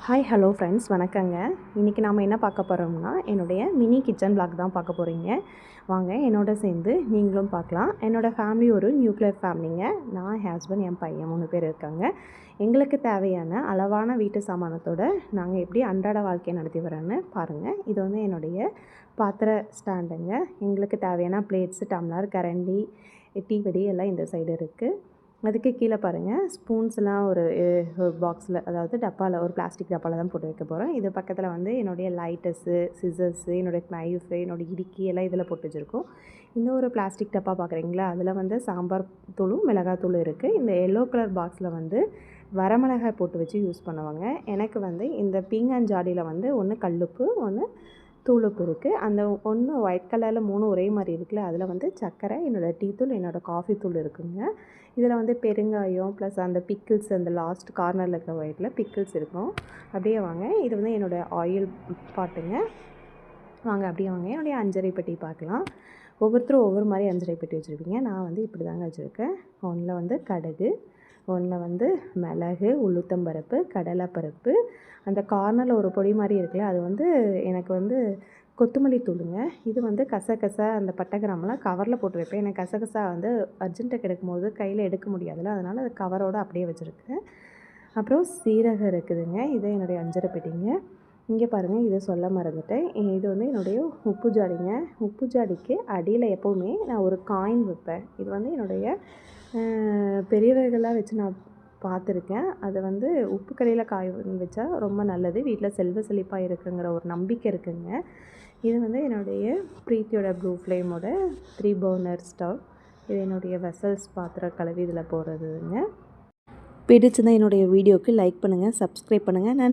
Hi hello friends, வணக்கங்க. இன்றைக்கி நாம் என்ன பார்க்க போகிறோம்னா, என்னுடைய மினி கிச்சன் பிளாக் தான் பார்க்க போகிறீங்க. வாங்க என்னோட சேர்ந்து நீங்களும் பார்க்கலாம். என்னோடய ஃபேமிலி ஒரு நியூக்ளியர் ஃபேமிலிங்க. நான், என் ஹஸ்பண்ட், என் பையன் 3 பேர் இருக்காங்க. எங்களுக்கு தேவையான அளவான வீட்டு சாமானத்தோடு நாங்கள் எப்படி அன்றாட வாழ்க்கையை நடத்தி வரோன்னு பாருங்கள். இது வந்து என்னுடைய பாத்திர ஸ்டாண்டுங்க. எங்களுக்கு தேவையான பிளேட்ஸு, டம்ளர், கரண்டி, டீ வடி எல்லாம் இந்த சைடு இருக்குது. அதுக்கு கீழே பாருங்கள், ஸ்பூன்ஸ்லாம் ஒரு பாக்ஸில், அதாவது டப்பாவில், ஒரு பிளாஸ்டிக் டப்பாவில் தான் போட்டு வைக்க போகிறோம். இது பக்கத்தில் வந்து என்னுடைய லைட்டர்ஸு, சிசர்ஸு, என்னுடைய நைஃபு, என்னோடய இடுக்கி எல்லாம் இதில் போட்டு வச்சுருக்கோம். இந்த ஒரு பிளாஸ்டிக் டப்பா பார்க்குறீங்களா, அதில் வந்து சாம்பார் தூளும் மிளகாத்தூளும் இருக்குது. இந்த எல்லோ கலர் பாக்ஸில் வந்து வரமிளகாய் போட்டு வச்சு யூஸ் பண்ணுவாங்க. எனக்கு வந்து இந்த பீங்காஞ்சாடியில் வந்து ஒன்று கல்லுப்பு, ஒன்று தூளுப்பு இருக்குது. அந்த ஒன்று ஒயிட் கலரில் 3 ஒரே மாதிரி இருக்குல்ல, அதில் வந்து சர்க்கரை, என்னோடய டீ தூள், என்னோடய காஃபி தூள் இருக்குங்க. இதில் வந்து பெருங்காயம் ப்ளஸ் அந்த பிக்கிள்ஸ், அந்த லாஸ்ட் கார்னரில் இருக்கிற ஒயிட்டில் பிக்கிள்ஸ் இருக்கும். அப்படியே வாங்க, இது வந்து என்னோடய ஆயில் பாட்டுங்க. வாங்க அப்படியே வாங்க என்னுடைய அஞ்சரை பெட்டி பார்க்கலாம். ஒவ்வொருத்தரும் ஒவ்வொரு மாதிரி அஞ்சரை பெட்டி வச்சுருப்பீங்க. நான் வந்து இப்படி தாங்க வச்சுருக்கேன். ஒன்றில் வந்து கடுகு, ஒன்றில் வந்து மிளகு, உளுத்தம்பருப்பு, கடலைப்பருப்பு, அந்த கார்னரில் ஒரு பொடி மாதிரி இருக்குல்ல, அது வந்து எனக்கு வந்து கொத்தமல்லி தூளுங்க. இது வந்து கசகசா, அந்த பட்டை கிராம்பெலாம் கவரில் போட்டு வைப்பேன். எனக்கு கசகசா வந்து அர்ஜென்ட்டுக்கு எடுக்கும்போது கையில் எடுக்க முடியாதுல்ல, அதனால் அது கவரோடு அப்படியே வச்சுருக்கேன். அப்புறம் சீரகம் இருக்குதுங்க. இது என்னுடைய அஞ்சரை பெட்டிங்க. இங்கே பாருங்கள், இதை சொல்ல மறந்துட்டேன். இது வந்து என்னுடைய உப்பு ஜாடிங்க. உப்பு ஜாடிக்கு அடியில் எப்போவுமே நான் ஒரு காயின் வைப்பேன். இது வந்து என்னுடைய பெரியவர்களாக வச்சு நான் பார்த்துருக்கேன். அது வந்து உப்பு கடையில் காய் வச்சா ரொம்ப நல்லது, வீட்டில் செல்வ செழிப்பாக இருக்குங்கிற ஒரு நம்பிக்கை இருக்குங்க. இது வந்து என்னுடைய ப்ரீத்தியோட ப்ளூ ஃப்ளேமோட 3 பர்னர் ஸ்டவ். இது என்னுடைய வெசல்ஸ் பாத்திரம் கழுவி இதில் போடுறதுங்க. பிடிச்சிருந்தால் என்னுடைய வீடியோவுக்கு லைக் பண்ணுங்கள், சப்ஸ்கிரைப் பண்ணுங்கள்.